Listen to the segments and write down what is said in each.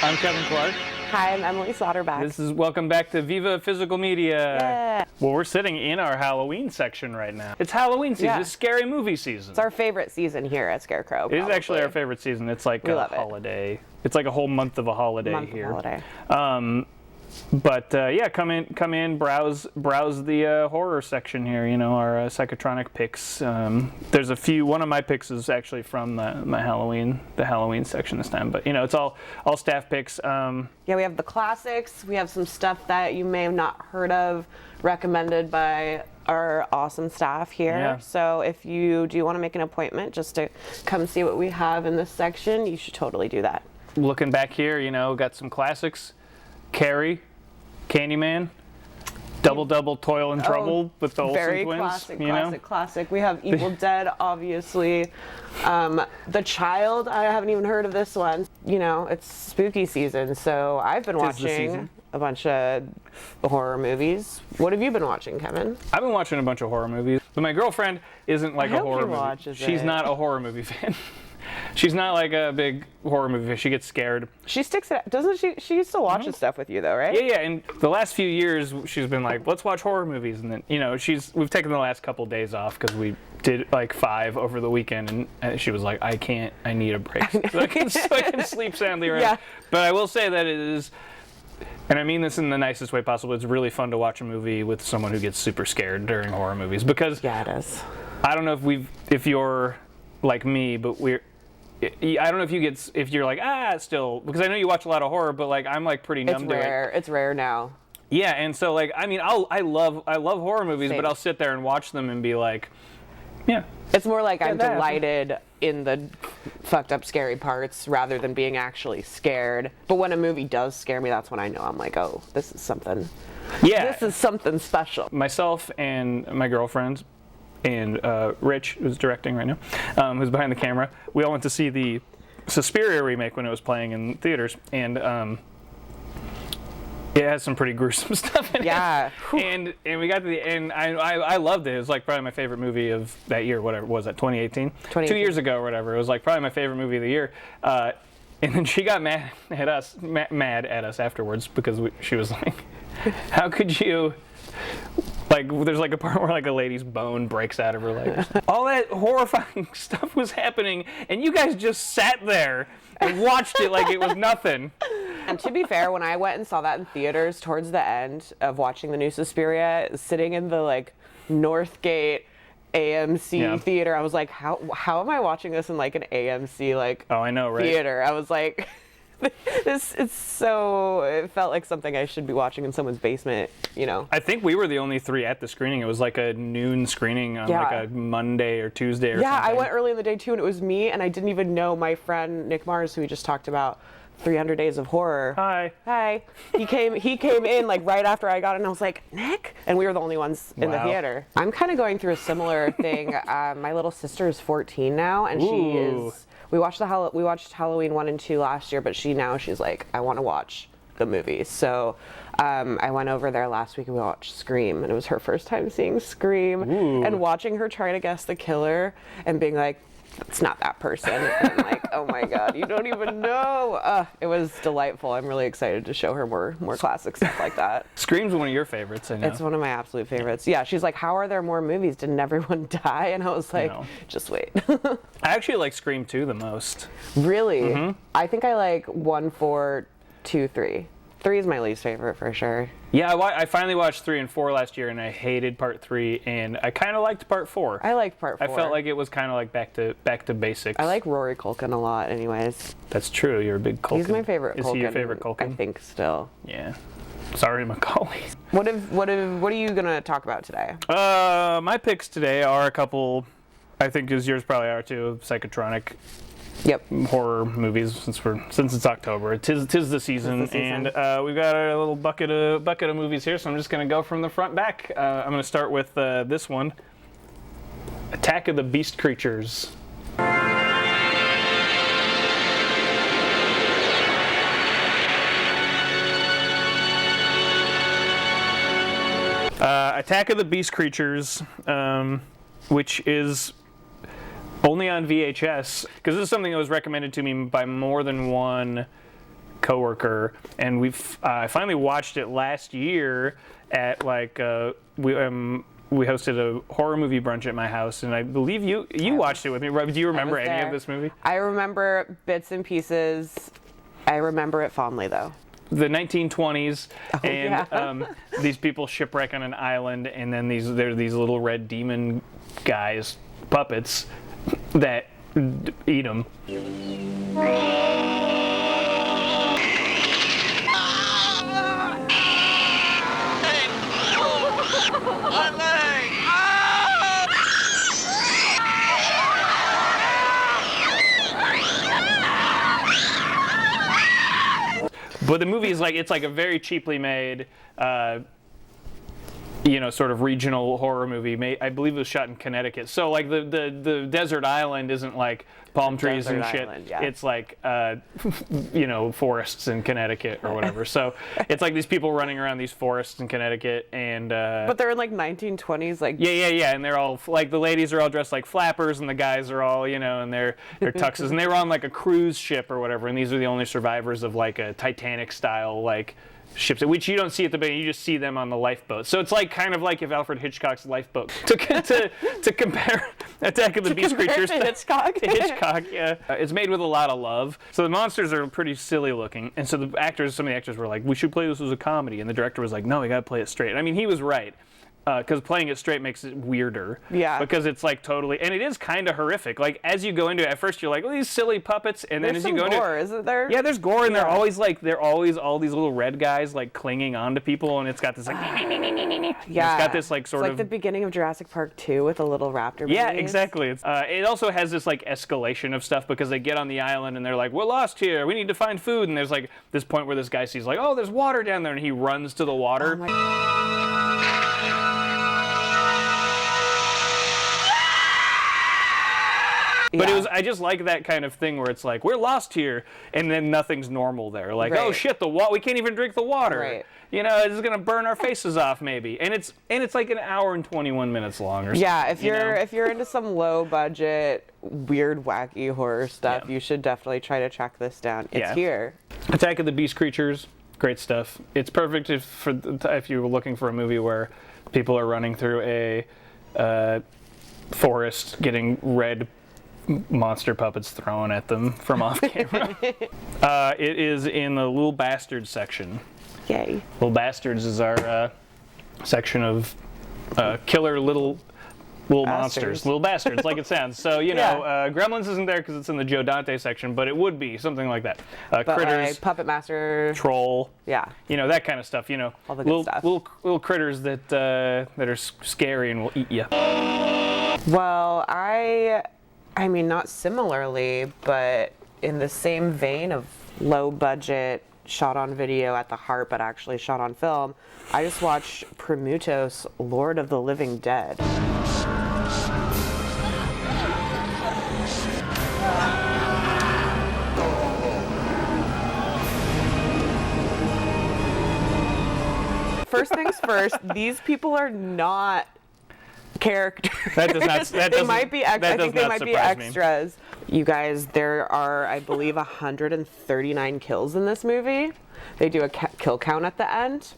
I'm Kevin Clark. Hi, I'm Emily Slaughterback. Welcome back to Viva Physical Media. Yeah. Well, we're sitting in our Halloween section right now. It's Halloween season. Yeah. It's scary movie season. It's our favorite season here at Scarecrow. It is actually our favorite season. It's like a holiday. It's like a whole month of a holiday here. But yeah, come in, browse the horror section here. You know, our psychotronic picks. There's a few. One of my picks is actually from the Halloween section this time. But you know, it's all staff picks. Yeah, we have the classics. We have some stuff that you may have not heard of, recommended by our awesome staff here. Yeah. So if you do want to make an appointment just to come see what we have in this section, you should totally do that. Looking back here, you know, got some classics. Carrie, Candyman, Double, Toil and Trouble with the Olsen twins. Very classic. We have Evil Dead, obviously. The Child, I haven't even heard of this one. You know, it's spooky season, so I've been watching a bunch of horror movies. What have you been watching, Kevin? I've been watching a bunch of horror movies, but my girlfriend isn't like a horror movie. She's not a horror movie fan. She's not like a big horror movie fan. She gets scared. She sticks it, doesn't she? She still watches stuff with you though, right? Yeah. And the last few years, she's been like, "Let's watch horror movies." And then, you know, we've taken the last couple days off because we did like 5 over the weekend, and she was like, "I can't. I need a break so I can sleep soundly." Right. Yeah. But I will say that it is. And I mean this in the nicest way possible. It's really fun to watch a movie with someone who gets super scared during horror movies because it is. I don't know if you're like me, but I don't know if you're like still, because I know you watch a lot of horror, but like I'm like pretty numb to it. It's rare now. Yeah, and so like I mean I love horror movies, but I'll sit there and watch them and be like, yeah. It's more like I'm delighted in the fucked up scary parts rather than being actually scared. But when a movie does scare me, that's when I know I'm like, oh, this is something. Yeah. This is something special. Myself and my girlfriend and Rich, who's directing right now, who's behind the camera, we all went to see the Suspiria remake when it was playing in theaters, and it has some pretty gruesome stuff in it. Yeah. And we got to the end. I loved it. It was like probably my favorite movie of that year. Whatever was that? 2018. 2 years ago or whatever. It was like probably my favorite movie of the year. And then she got mad at us afterwards because she was like, "How could you?" Like, there's like a part where like a lady's bone breaks out of her leg. All that horrifying stuff was happening, and you guys just sat there and watched it like it was nothing. And to be fair, when I went and saw that in theaters towards the end of watching the new Suspiria, sitting in the like Northgate AMC theater, I was like, how am I watching this in like an AMC like theater? I was like, it felt like something I should be watching in someone's basement, you know. I think we were the only 3 at the screening. It was like a noon screening on like a Monday or Tuesday or something. Yeah, I went early in the day too, and it was me, and I didn't even know my friend Nick Mars, who we just talked about 300 Days of Horror. Hi. He came in like right after I got in, and I was like, Nick? And we were the only ones in the theater. I'm kind of going through a similar thing. My little sister is 14 now, and she is... We watched Halloween 1 and 2 last year, but she's like, I want to watch the movies. So I went over there last week and we watched Scream, and it was her first time seeing Scream. And watching her try to guess the killer and being like, it's not that person. And I'm like, oh my God, you don't even know. It was delightful. I'm really excited to show her more classic stuff like that. Scream's one of your favorites, I know. It's one of my absolute favorites. Yeah, she's like, how are there more movies? Didn't everyone die? And I was like, just wait. I actually like Scream 2 the most. Really? Mm-hmm. I think I like 1, 4, 2, 3. 3 is my least favorite for sure. Yeah, I finally watched 3 and 4 last year, and I hated part 3, and I kind of liked part 4. I liked part 4. I felt like it was kind of like back to basics. I like Rory Culkin a lot, anyways. That's true. You're a big Culkin. He's my favorite. Is he your favorite Culkin? I think still. Yeah. Sorry, Macaulay. What are you gonna talk about today? My picks today are a couple. I think as yours probably are too. Psychotronic. Yep. Horror movies since it's October. Tis the season, and we've got a little bucket of movies here. So I'm just gonna go from the front back. I'm gonna start with this one, Attack of the Beast Creatures. Attack of the Beast Creatures, which is only on VHS, because this is something that was recommended to me by more than one coworker, and I finally watched it last year at like we hosted a horror movie brunch at my house, and I believe you watched it with me. Do you remember any of this movie? I remember bits and pieces. I remember it fondly, though. The 1920s, these people shipwreck on an island, and then there are these little red demon guys, puppets, that eat them. But the movie is it's like a very cheaply made, sort of regional horror movie. I believe it was shot in Connecticut. So like the desert island isn't like palm trees and shit. Island, yeah. It's like forests in Connecticut or whatever. So it's like these people running around these forests in Connecticut, and but they're in like 1920s, like yeah, and they're all like the ladies are all dressed like flappers, and the guys are all in their tuxes, and they were on like a cruise ship or whatever, and these are the only survivors of like a Titanic style like ships, which you don't see at the beginning. You just see them on the lifeboat. So it's like kind of like if Alfred Hitchcock's Lifeboat to compare Attack of the Beast Creatures to Hitchcock. To Hitchcock, yeah. It's made with a lot of love. So the monsters are pretty silly looking, and so some of the actors were like, we should play this as a comedy, and the director was like, no, we got to play it straight. I mean, he was right. Because playing it straight makes it weirder. Yeah. Because it's like totally, and it is kind of horrific. Like as you go into it, at first you're like, oh, these silly puppets, and then as you go into it, gore, isn't there? Yeah, there's gore, and they're always all these little red guys like clinging onto people, and it's got this like, yeah, it's got this like sort of like the beginning of Jurassic Park 2 with the little raptor. Yeah, babies. exactly. It also has this like escalation of stuff because they get on the island and they're like, we're lost here, we need to find food, and there's like this point where this guy sees like, oh, there's water down there, and he runs to the water. Oh my But I just like that kind of thing where it's like, we're lost here, and then nothing's normal there. Like, oh shit, we can't even drink the water. Right. It's gonna burn our faces off maybe. And it's like an hour and 21 minutes long or something. Yeah, if you're into some low budget, weird, wacky horror stuff, you should definitely try to track this down. It's here. Attack of the Beast Creatures, great stuff. It's perfect if you're looking for a movie where people are running through a forest getting red monster puppets thrown at them from off camera. It is in the Little Bastards section. Yay. Little Bastards is our section of killer little monsters. Little Bastards, like it sounds. So, Gremlins isn't there because it's in the Joe Dante section, but it would be something like that. Critters. Puppet Master. Troll. Yeah. That kind of stuff, All the good stuff. Little critters that are scary and will eat you. Well, I mean, not similarly, but in the same vein of low budget, shot on video at the heart, but actually shot on film, I just watched PREMUTOS, Lord of the Living Dead. First things first, these people are not characters. That does not. They might be. I think they might be extras. You guys, there are, I believe, 139 kills in this movie. They do a kill count at the end.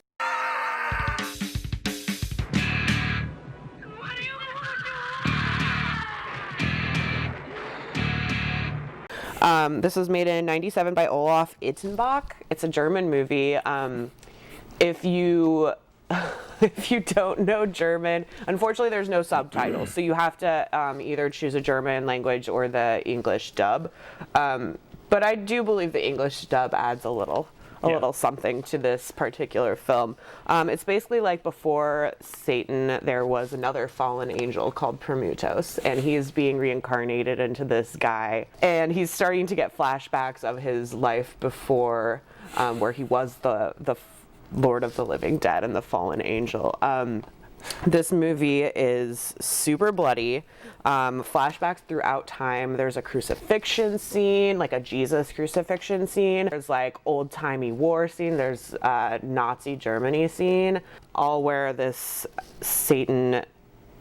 This was made in '97 by Olaf Ittenbach. It's a German movie. If you don't know German, unfortunately there's no subtitles, so you have to either choose a German language or the English dub. But I do believe the English dub adds a little something to this particular film. It's basically like before Satan, there was another fallen angel called PREMUTOS, and he's being reincarnated into this guy, and he's starting to get flashbacks of his life before, where he was the Lord of the Living Dead and the fallen angel. This movie is super bloody. Flashbacks throughout time. There's a crucifixion scene, like a Jesus crucifixion scene. There's like old-timey war scene. There's a Nazi Germany scene, all where this Satan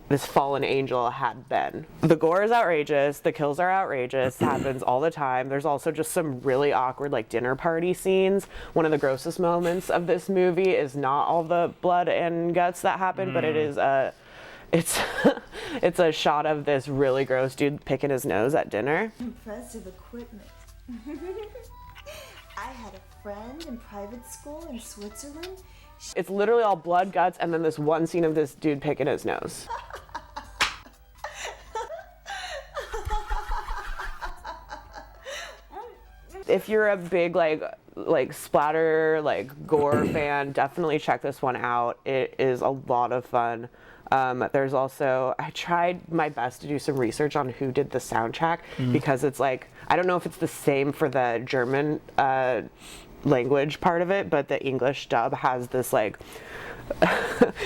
this fallen angel had been. The gore is outrageous, the kills are outrageous, happens all the time. There's also just some really awkward like dinner party scenes. One of the grossest moments of this movie is not all the blood and guts that happen, but it is it's a shot of this really gross dude picking his nose at dinner. Impressive equipment. I had a friend in private school in Switzerland. It's literally all blood, guts, and then this one scene of this dude picking his nose. If you're a big like splatter, like gore fan, definitely check this one out. It is a lot of fun. There's also, I tried my best to do some research on who did the soundtrack because it's like, I don't know if it's the same for the German language part of it, but the English dub has this like,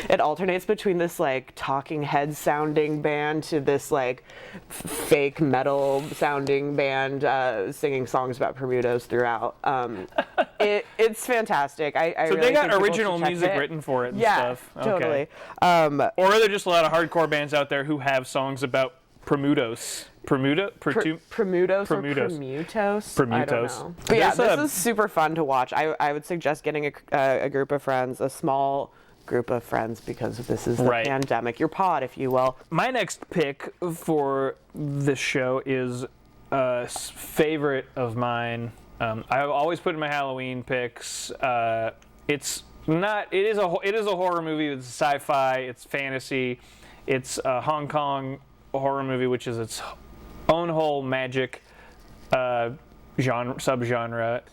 it alternates between this like talking head sounding band to this like fake metal sounding band singing songs about PREMUTOS throughout. It's fantastic. I so really they got think original music written for it and stuff. Totally. Okay. Or are there just a lot of hardcore bands out there who have songs about PREMUTOS? PREMUTOS. I don't know. But yeah, this is super fun to watch. I would suggest getting a group of friends, a small group of friends, because this is the pandemic, your pod, if you will. My next pick for this show is a favorite of mine. I always put in my Halloween picks. It is a horror movie. It's sci-fi. It's fantasy. It's a Hong Kong horror movie, which is its own whole magic subgenre.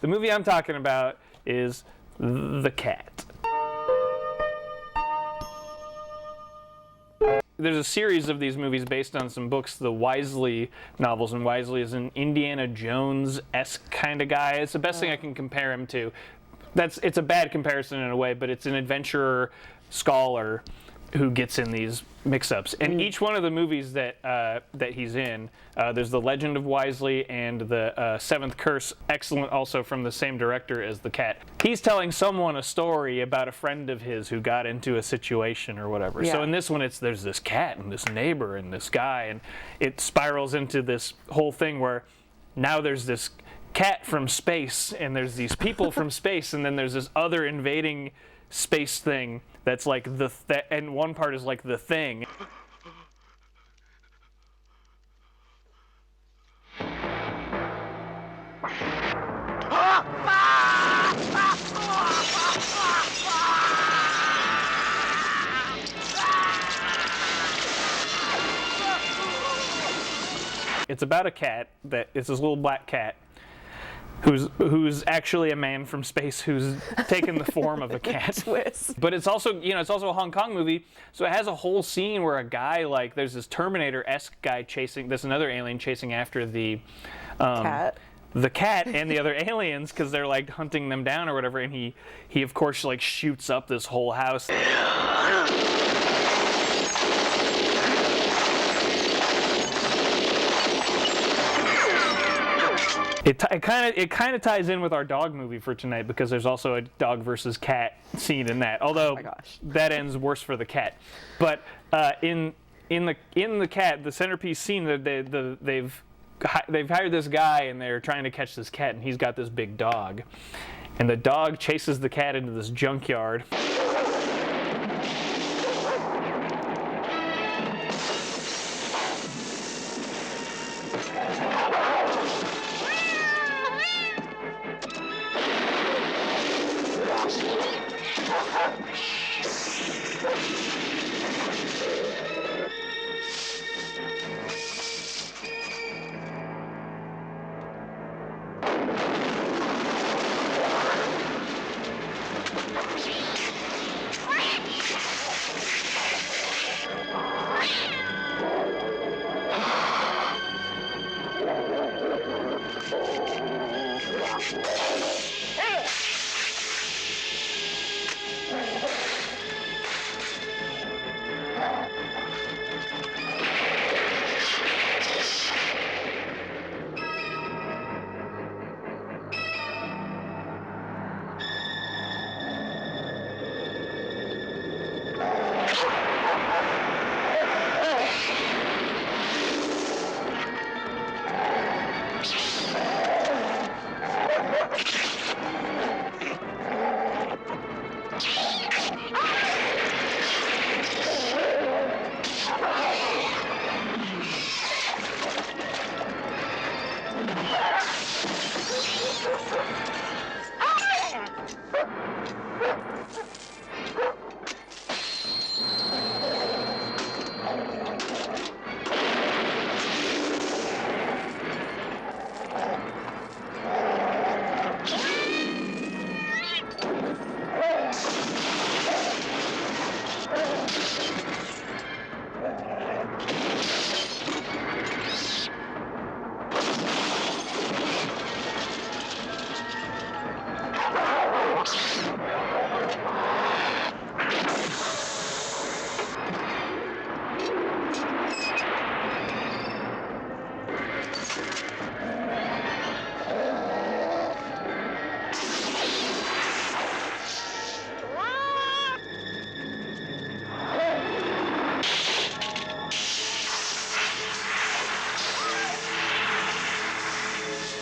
The movie I'm talking about is The Cat. There's a series of these movies based on some books, the Wisely novels, and Wisely is an Indiana Jones-esque kind of guy. It's the best thing I can compare him to. It's a bad comparison in a way, but it's an adventurer scholar who gets in these mix-ups. And each one of the movies that he's in, there's The Legend of Wisely and the Seventh Curse, excellent also from the same director as The Cat. He's telling someone a story about a friend of his who got into a situation or whatever. Yeah. So in this one, there's this cat and this neighbor and this guy, and it spirals into this whole thing where now there's this cat from space, and there's these people from space, and then there's this other invading space thing that's like and one part is like the thing. It's about a cat it's this little black cat who's actually a man from space who's taken the form of a cat. But it's also, it's also a Hong Kong movie, so it has a whole scene where a guy, like, there's this Terminator-esque guy there's another alien chasing after the cat. The cat and the other aliens, because they're like hunting them down or whatever, and he of course like shoots up this whole house. It kind of ties in with our dog movie for tonight, because there's also a dog versus cat scene in that. Although that ends worse for the cat. But in the cat, the centerpiece scene, they've hired this guy and they're trying to catch this cat, and he's got this big dog, and the dog chases the cat into this junkyard.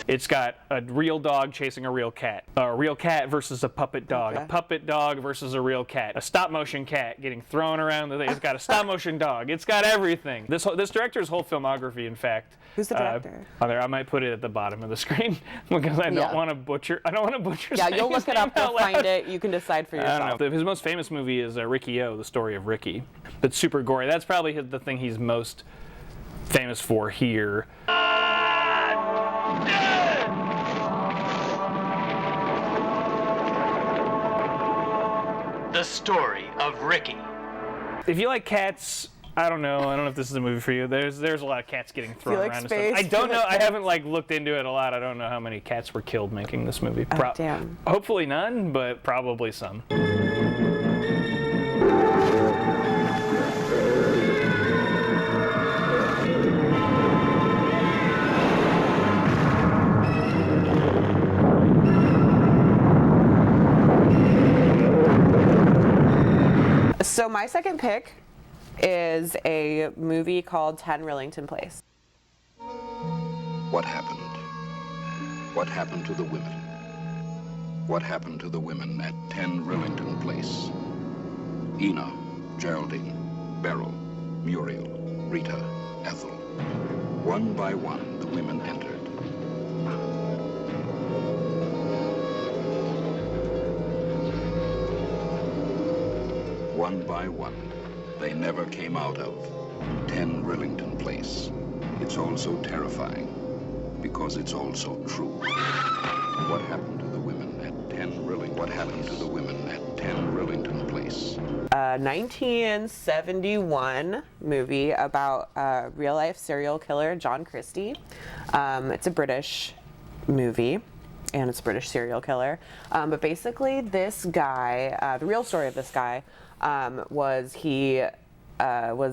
It's got a real dog chasing a real cat versus a puppet dog, a puppet dog versus a real cat, a stop motion cat getting thrown around the thing. It's got a stop motion dog. It's got everything. This director's whole filmography, in fact. Who's the director? I might put it at the bottom of the screen because I don't want to butcher. I don't want to butcher. Yeah, you'll look it up. You'll find it. You can decide for yourself. I don't know. His most famous movie is Ricky-O, the story of Ricky. That's super gory. That's probably the thing he's most famous for here. The story of Ricky. If you like cats, I don't know if this is a movie for you. There's a lot of cats getting thrown around and stuff. I don't know. I haven't looked into it a lot. I don't know how many cats were killed making this movie. Damn. Hopefully none, but probably some. So my second pick is a movie called 10 Rillington Place. What happened? What happened to the women? What happened to the women at 10 Rillington Place? Ina, Geraldine, Beryl, Muriel, Rita, Ethel. One by one, the women entered. One by one, they never came out of 10 Rillington Place. It's all so terrifying because it's all so true. What happened to the women at 10 Rillington? What happened to the women at 10 Rillington Place? 1971 movie about real-life serial killer John Christie. It's a British movie, and it's a British serial killer. But basically, this guy, the real story of this guy, was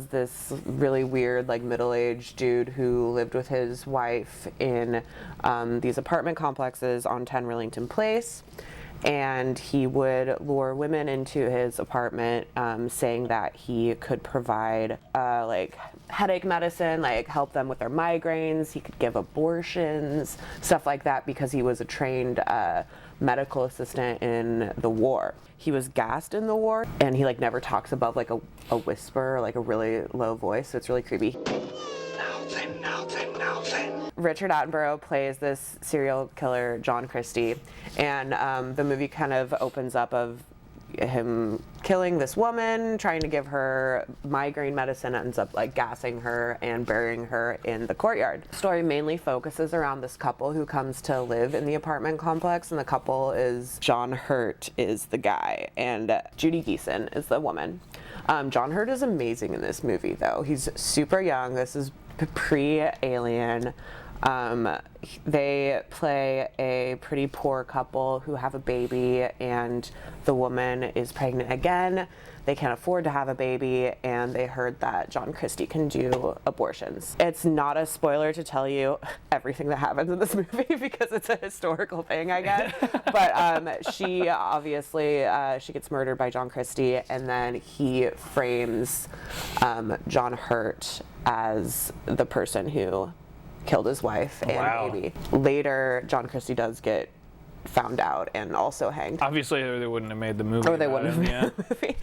this really weird, middle-aged dude who lived with his wife in these apartment complexes on 10 Rillington Place. And he would lure women into his apartment, saying that he could provide headache medicine, help them with their migraines. He could give abortions, stuff like that, because he was a trained medical assistant in the war. He was gassed in the war, and he never talks above a whisper, a really low voice. So it's really creepy. Now then, now then, now then. Richard Attenborough plays this serial killer, John Christie, and the movie kind of opens up of him killing this woman, trying to give her migraine medicine, ends up gassing her and burying her in the courtyard. The story mainly focuses around this couple who comes to live in the apartment complex, and the couple is John Hurt is the guy, and Judy Geeson is the woman. John Hurt is amazing in this movie, though. He's super young. This is pre-Alien. They play a pretty poor couple who have a baby, and the woman is pregnant again. They can't afford to have a baby, and they heard that John Christie can do abortions. It's not a spoiler to tell you everything that happens in this movie because it's a historical thing, I guess. But she obviously, she gets murdered by John Christie, and then he frames John Hurt as the person who killed his wife and baby. Later, John Christie does get found out and also hanged. Obviously, they wouldn't have made the movie. Or they wouldn't have made the movie.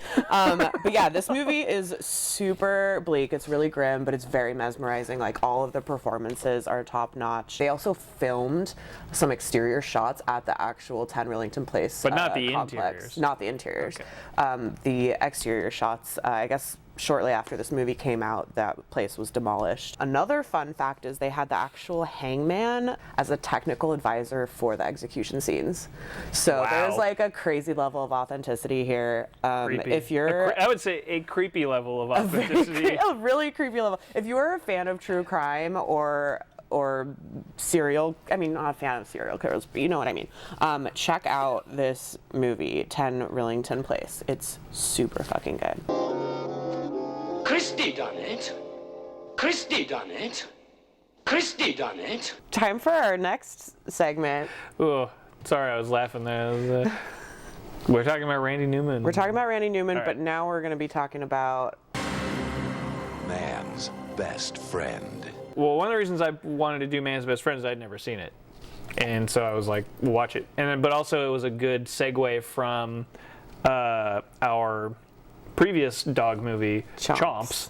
But yeah, this movie is super bleak. It's really grim, but it's very mesmerizing. All of the performances are top notch. They also filmed some exterior shots at the actual 10 Rillington Place but not the complex. Interiors. Not the interiors. Okay. The exterior shots, I guess, shortly after this movie came out, that place was demolished. Another fun fact is they had the actual hangman as a technical advisor for the execution scenes. So there's a crazy level of authenticity here. If you're, I would say a creepy level of authenticity. A really creepy level. If you're a fan of true crime or serial, not a fan of serial killers, but you know what I mean. Check out this movie, 10 Rillington Place. It's super fucking good. Christie done it. Christie done it. Christie done it. Time for our next segment. Oh, sorry, I was laughing there. We're talking about Randy Newman. We're talking about Randy Newman, right. But now we're going to be talking about Man's Best Friend. Well, one of the reasons I wanted to do Man's Best Friend is I'd never seen it. And so I was like, watch it. And then, but also it was a good segue from our previous dog movie, Chomps,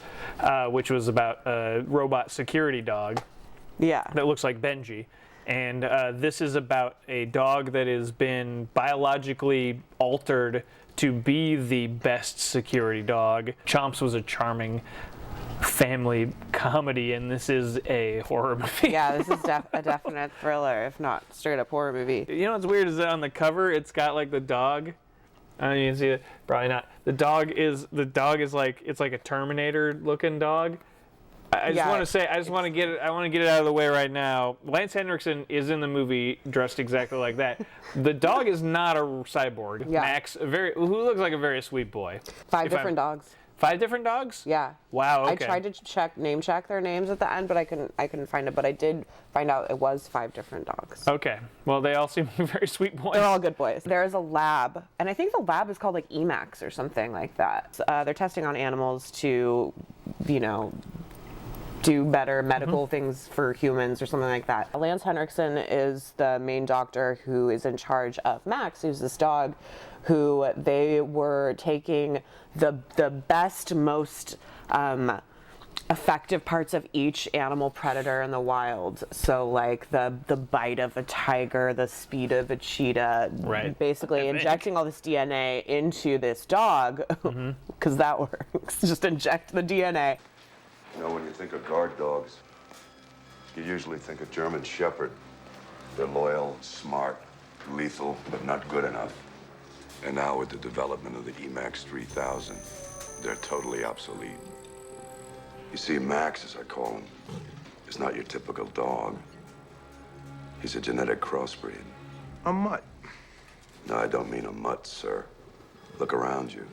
which was about a robot security dog. Yeah. That looks like Benji. And this is about a dog that has been biologically altered to be the best security dog. Chomps was a charming family comedy, and this is a horror movie. Yeah, this is a definite thriller, if not straight up horror movie. You know what's weird is that on the cover, it's got like the dog. I don't know if you can see it. Probably not. The dog is like, it's like a Terminator looking dog. I just want to say, I want to get it out of the way right now. Lance Henriksen is in the movie dressed exactly like that. The dog is not a cyborg. Yeah. Max, who looks like a very sweet boy. 5 different dogs. 5 different dogs? Yeah. Wow. Okay. I tried to name check their names at the end, but I couldn't find it. But I did find out it was 5 different dogs. Okay. Well, they all seem very sweet boys. They're all good boys. There is a lab, and I think the lab is called like Emacs or something like that. They're testing on animals to, do better medical things for humans or something like that. Lance Henriksen is the main doctor who is in charge of Max, who's this dog who they were taking the best, most effective parts of each animal predator in the wild. So like the bite of a tiger, the speed of a cheetah, right. Basically injecting all this DNA into this dog, because that works. Just inject the DNA. You know, when you think of guard dogs, you usually think of German Shepherd. They're loyal, smart, lethal, but not good enough. And now with the development of the Emacs 3000, they're totally obsolete. You see, Max, as I call him, is not your typical dog. He's a genetic crossbreed. A mutt? No, I don't mean a mutt, sir. Look around you.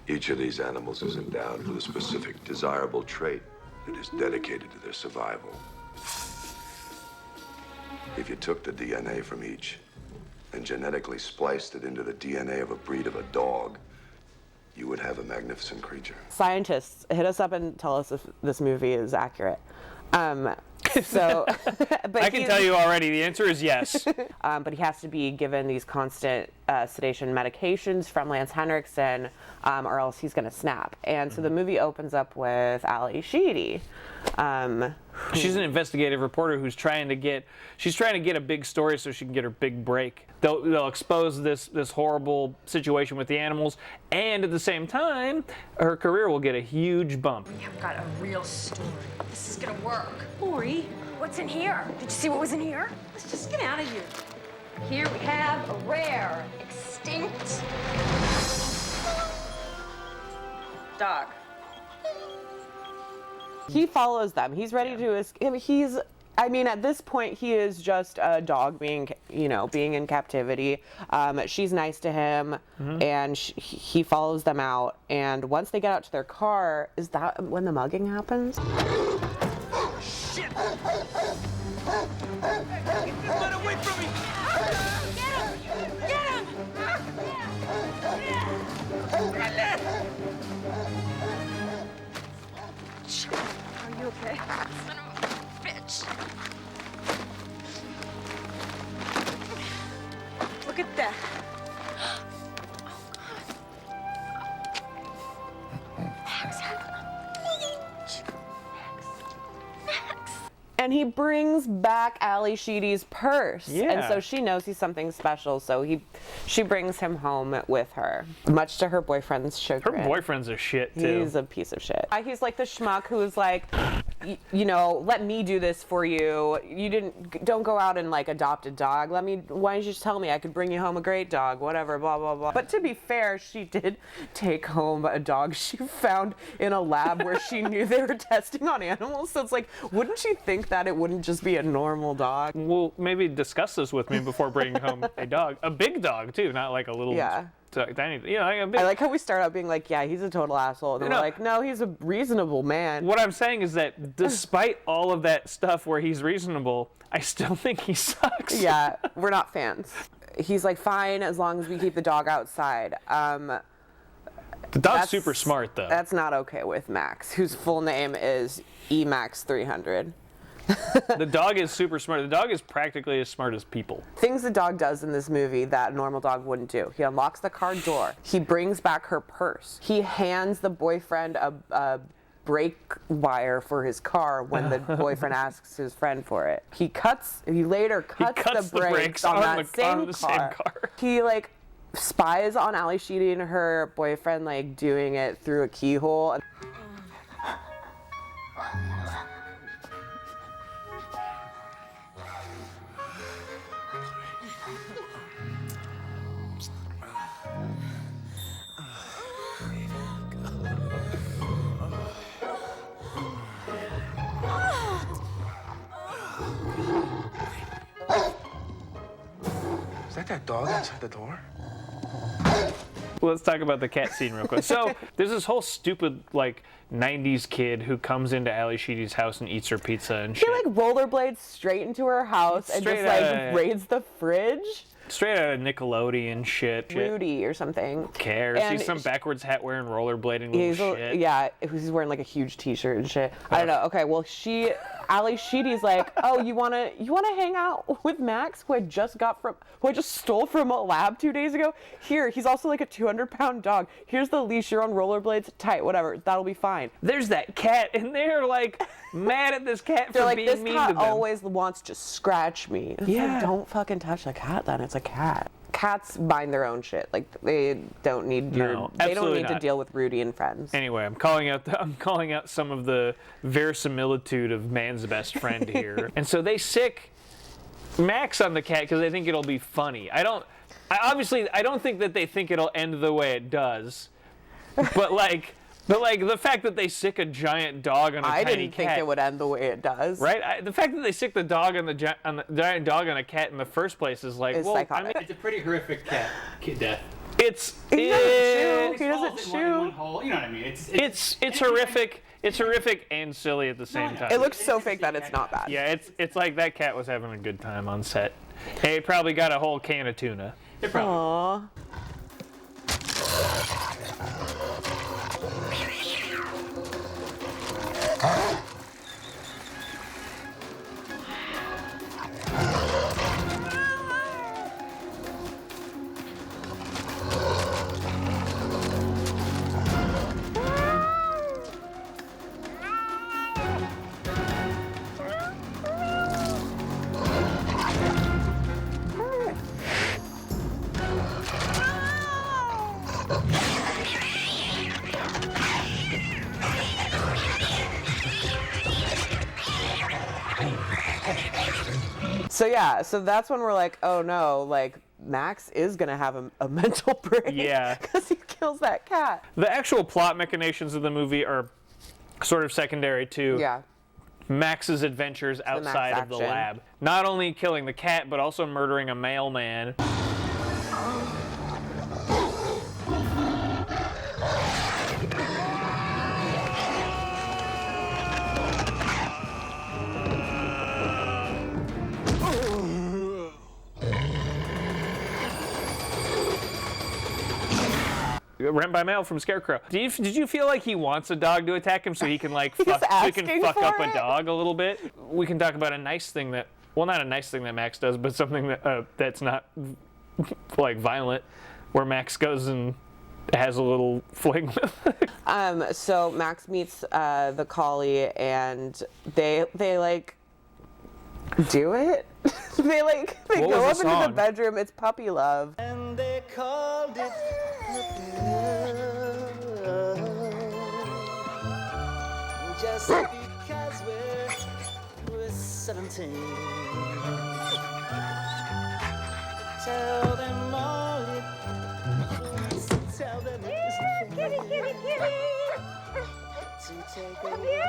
Each of these animals is endowed with a specific desirable trait that is dedicated to their survival. If you took the DNA from each and genetically spliced it into the DNA of a breed of a dog, you would have a magnificent creature. Scientists, hit us up and tell us if this movie is accurate. So, but I can tell you already, the answer is yes. But he has to be given these constant sedation medications from Lance Henriksen, or else he's going to snap. And so the movie opens up with Ali Sheedy. She's an investigative reporter who's trying to get a big story so she can get her big break. They'll expose this horrible situation with the animals, and at the same time, her career will get a huge bump. We have got a real story. This is gonna work. Lori, what's in here? Did you see what was in here? Let's just get out of here. Here we have a rare, extinct dog. He follows them. He's ready to escape. At this point, he is just a dog being in captivity. She's nice to him, and he follows them out. And once they get out to their car, is that when the mugging happens? Shit! Get away from me! Get him! Are you okay? Son of a bitch. Look at that. And he brings back Ali Sheedy's purse. Yeah. And so she knows he's something special, so she brings him home with her, much to her boyfriend's chagrin. Her boyfriend's a shit, too. He's a piece of shit. He's like the schmuck who's like, let me do this for you. Don't go out and like adopt a dog. Why don't you just tell me? I could bring you home a great dog, whatever, blah, blah, blah. But to be fair, she did take home a dog she found in a lab where she knew they were testing on animals. So it's like, wouldn't she think that it wouldn't just be a normal dog? Well, maybe discuss this with me before bringing home a dog. A big dog, too, not like a little... Yeah. Tiny, I like how we start out being like, yeah, he's a total asshole. And then we're like, no, he's a reasonable man. What I'm saying is that despite all of that stuff where he's reasonable, I still think he sucks. Yeah, we're not fans. He's like, fine, as long as we keep the dog outside. The dog's super smart, though. That's not okay with Max, whose full name is Emacs 300. The dog is super smart. The dog is practically as smart as people. Things the dog does in this movie that a normal dog wouldn't do. He unlocks the car door. He brings back her purse. He hands the boyfriend a brake wire for his car when the boyfriend asks his friend for it. He later cuts the brakes on that same car. He like spies on Ali Sheedy and her boyfriend like doing it through a keyhole. Is that dog outside the door? Well, let's talk about the cat scene real quick. So there's this whole stupid like 90s kid who comes into Ali Sheedy's house and eats her pizza and shit. He like rollerblades straight into her house and just like raids the fridge. Straight out of Nickelodeon shit. Rudy or something. Who cares? And he's some backwards hat wearing rollerblading little shit. Yeah, he's wearing like a huge t-shirt and shit. I don't know. Okay, well Ali Sheedy's like, oh, you wanna hang out with Max, who I just stole from a lab 2 days ago? Here, he's also like a 200-pound dog. Here's the leash, you're on rollerblades, tight, whatever, that'll be fine. There's that cat, and they're like mad at this cat for like, being this mean to cat them. always wants to scratch me. And it's like, don't fucking touch the cat then, it's a cat. Cats mind their own shit. Like they don't need to deal with Rudy and friends. Anyway, I'm calling out some of the verisimilitude of man's best friend here. And so they sick Max on the cat because they think it'll be funny. I don't think that they think it'll end the way it does. But the fact that they sick a giant dog on a tiny cat. I didn't think it would end the way it does. Right? The fact that they sick the dog on the giant dog on a cat in the first place is like, psychotic. It's a pretty horrific kid death. He doesn't chew. You know what I mean? It's horrific. It's horrific and silly at the same time. It looks so fake that it's not bad. Yeah, it's like that cat was having a good time on set. Hey, it probably got a whole can of tuna. It probably. Aww. So that's when we're like, oh no, like Max is gonna have a mental break. Yeah. Because he kills that cat. The actual plot machinations of the movie are sort of secondary to Max's adventures outside of the lab. Not only killing the cat, but also murdering a mailman. Rent by mail from Scarecrow. Did you feel like he wants a dog to attack him so he can like fuck up a dog a little bit? We can talk about a nice thing that, well, not a nice thing that Max does, but something that that's not like violent, where Max goes and has a little fling with it. So Max meets the collie and they like do it. they go up into the bedroom. It's puppy love. And they called it just because we're 17. Tell them all it is. Tell them it's kitty, kitty, kitty. To take away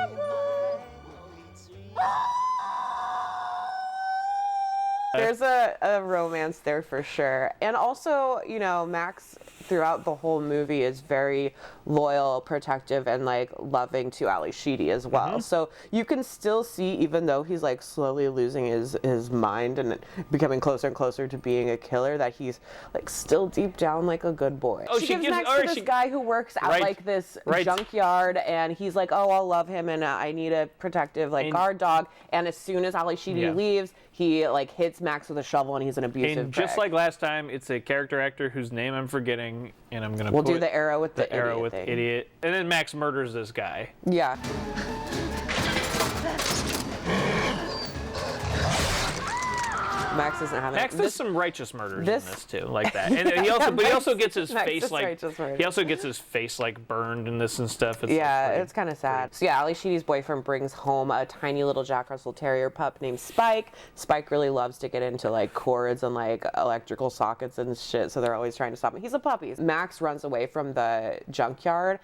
There's a romance there for sure. And also, you know, Max throughout the whole movie is very loyal, protective, and like loving to Ali Sheedy as well. So you can still see, even though he's like slowly losing his mind and becoming closer and closer to being a killer, that he's like still deep down like a good boy. Oh, she gives Max to this guy who works at like this junkyard, and he's like, oh, I'll love him, and I need a protective like guard dog. And as soon as Ali Sheedy leaves, he like hits Max with a shovel, and he's an abusive And just like last time, it's a character actor whose name I'm forgetting, and I'm gonna. We'll do the arrow with the arrow with idiot, and then Max murders this guy. Yeah. Max doesn't have it. Max does some righteous murders in this too, like that. And he also gets his face like burned in this and stuff. It's kind of sad. So yeah, Ali Sheedy's boyfriend brings home a tiny little Jack Russell Terrier pup named Spike. Spike really loves to get into like cords and like electrical sockets and shit, so they're always trying to stop him. He's a puppy. Max runs away from the junkyard,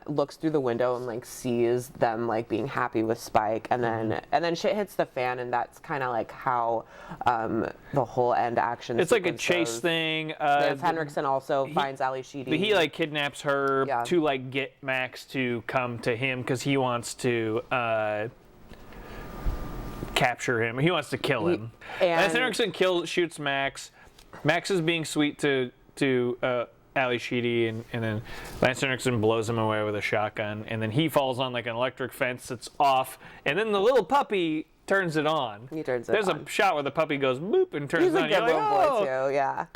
looks through the window and like sees them like being happy with Spike, and then shit hits the fan, and that's kind of like how the whole end action. It's like a chase thing. Henriksen also finds Ali Sheedy. But he like kidnaps her to like get Max to come to him because he wants to capture him. He wants to kill him. As Henriksen shoots Max. Max is being sweet to Ali Sheedy, and then Lance Henriksen blows him away with a shotgun, and then he falls on like an electric fence that's off, and then the little puppy turns it on. He turns it There's on. a shot where the puppy goes boop and turns He's it on. He's a good little boy too, yeah.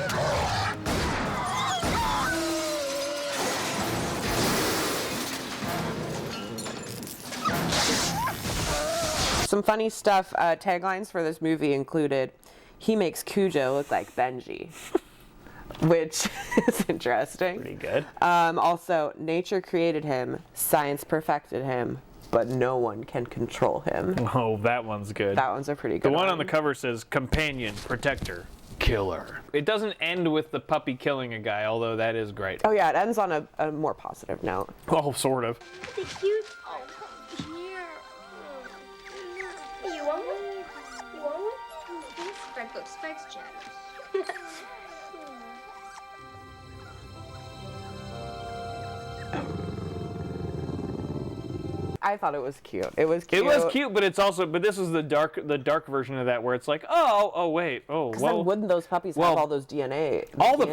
Some funny stuff, taglines for this movie included, he makes Cujo look like Benji. Which is interesting. Pretty good. Also, nature created him, science perfected him, but no one can control him. Oh, that one's good. That one's a pretty good one. one. On the cover says companion, protector, killer. It doesn't end with the puppy killing a guy, although that is great. Oh yeah, it ends on a more positive note. Oh, sort of. The cute. Oh, come here. You want one? You want one? Thanks. Looks thanks, Jen. I thought it was cute. It was cute. It was cute, but it's also, but this is the dark version of that where it's like, oh wait, well. Then wouldn't those puppies have all those DNA? All the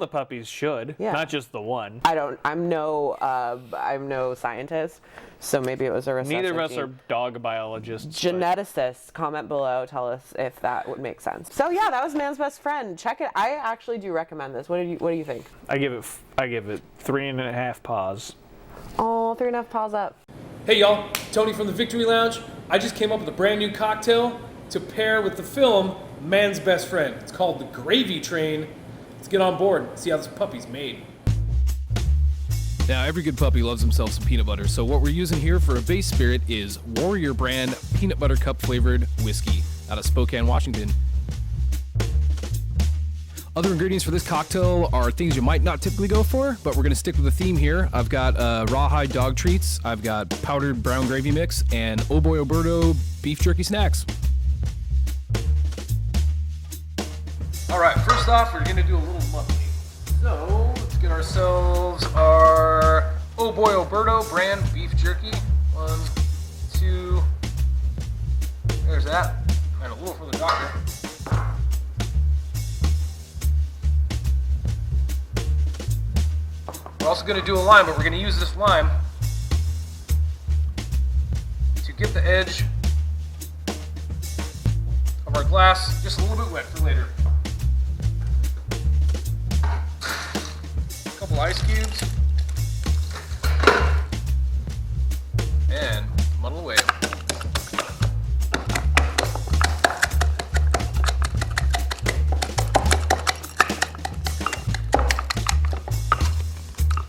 puppies should, not just the one. I'm no scientist, so maybe it was a recessive Neither of us gene. are dog biologists. Geneticists, comment below, tell us if that would make sense. So yeah, that was Man's Best Friend. Check it. I actually do recommend this. What do you think? I give it 3.5 paws. Oh, 3.5 paws up. Hey y'all, Tony from the Victory Lounge. I just came up with a brand new cocktail to pair with the film Man's Best Friend. It's called the Gravy Train. Let's get on board and see how this puppy's made. Now, every good puppy loves himself some peanut butter, so what we're using here for a base spirit is Warrior brand peanut butter cup flavored whiskey out of Spokane, Washington. Other ingredients for this cocktail are things you might not typically go for, but we're going to stick with the theme here. I've got rawhide dog treats, I've got powdered brown gravy mix, and Oh Boy Oberto beef jerky snacks. All right, first off, we're going to do a little monthly. So, let's get ourselves our Oh Boy Oberto brand beef jerky. 1, 2, there's that, and a little for the doctor. We're also going to do a lime, but we're going to use this lime to get the edge of our glass just a little bit wet for later. A couple ice cubes, and muddle away.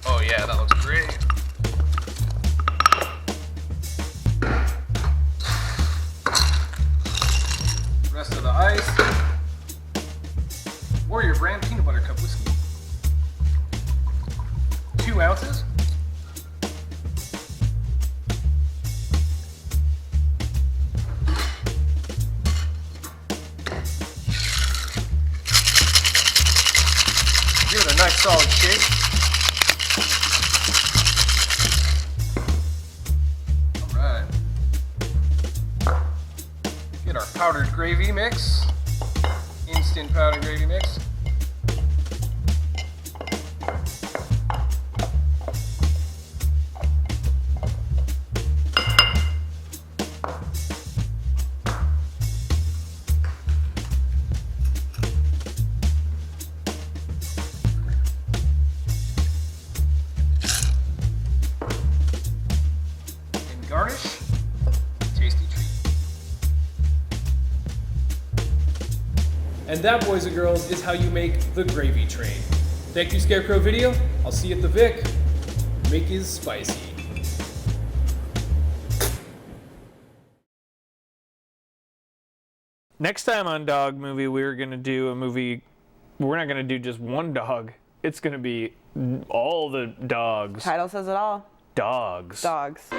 Oh yeah, that looks great. Rest of the ice. Warrior brand peanut butter cup whiskey. 2 ounces. Give it a nice solid shape. All right. Get our powdered gravy mix. Instant powdered gravy mix. Garnish, tasty treat. And that, boys and girls, is how you make the gravy train. Thank you, Scarecrow Video. I'll see you at the Vic. Make is spicy. Next time on Dog Movie, we're going to do a movie. We're not going to do just one dog. It's going to be all the dogs. Title says it all. Dogs. Dogs.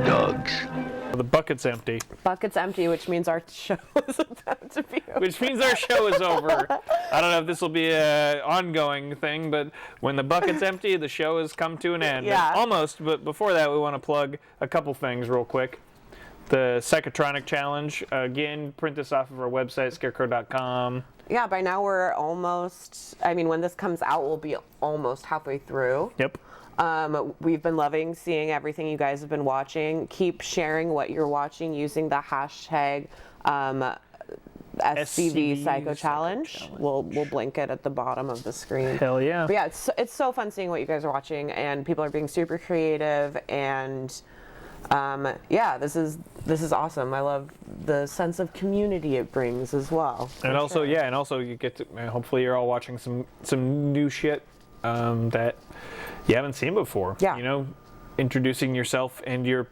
Dogs. The bucket's empty. Bucket's empty, which means our show is about to be over. Which means our show is over. I don't know if this will be an ongoing thing, but when the bucket's empty, the show has come to an end. Yeah. Almost, but before that, we want to plug a couple things real quick. The Psychotronic Challenge. Again, print this off of our website, scarecrow.com. Yeah, by now we're almost, I mean, when this comes out, we'll be almost halfway through. Yep. We've been loving seeing everything you guys have been watching. Keep sharing what you're watching using the hashtag SCV Psycho Challenge. We'll blink it at the bottom of the screen. Hell yeah. But yeah, it's so fun seeing what you guys are watching, and people are being super creative, and yeah, this is awesome. I love the sense of community it brings as well. And also, yeah, and also you get to, hopefully you're all watching some new shit that you haven't seen before. Yeah. You know, introducing yourself and your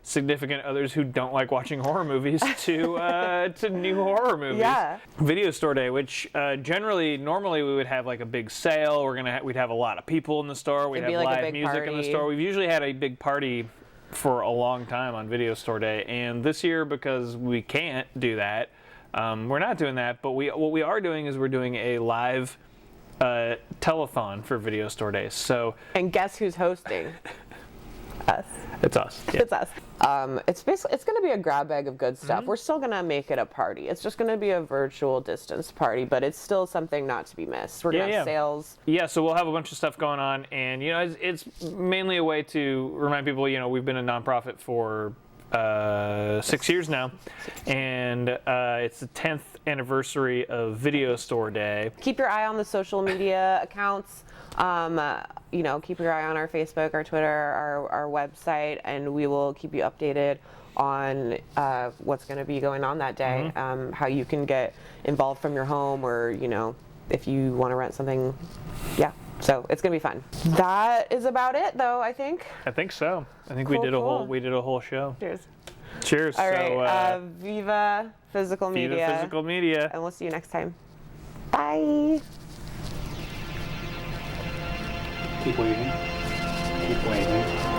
significant others who don't like watching horror movies to new horror movies. Yeah. Video Store Day, which normally we would have like a big sale. We'd have a lot of people in the store. We'd have like live music in the store. We've usually had a big party for a long time on Video Store Day, and this year, because we can't do that, we're not doing that. But what we are doing is we're doing a live telethon for Video Store Day. So, and guess who's hosting? Us. It's us. Yeah. It's us. It's going to be a grab bag of good stuff. We're still going to make it a party. It's just going to be a virtual distance party, but it's still something not to be missed. We're going to have sales. Yeah, so we'll have a bunch of stuff going on, and it's mainly a way to remind people. We've been a nonprofit for 6 years now, and it's the 10th anniversary of Video Store Day. Keep your eye on the social media accounts. Keep your eye on our Facebook, our Twitter, our website, and we will keep you updated on what's going to be going on that day, how you can get involved from your home, or, if you want to rent something. Yeah, so it's going to be fun. That is about it, though, I think. I think so. I think we did a whole show. Cheers. Cheers. All right, Viva Physical Media. Viva Physical Media. And we'll see you next time. Bye. Keep waving. Keep waving.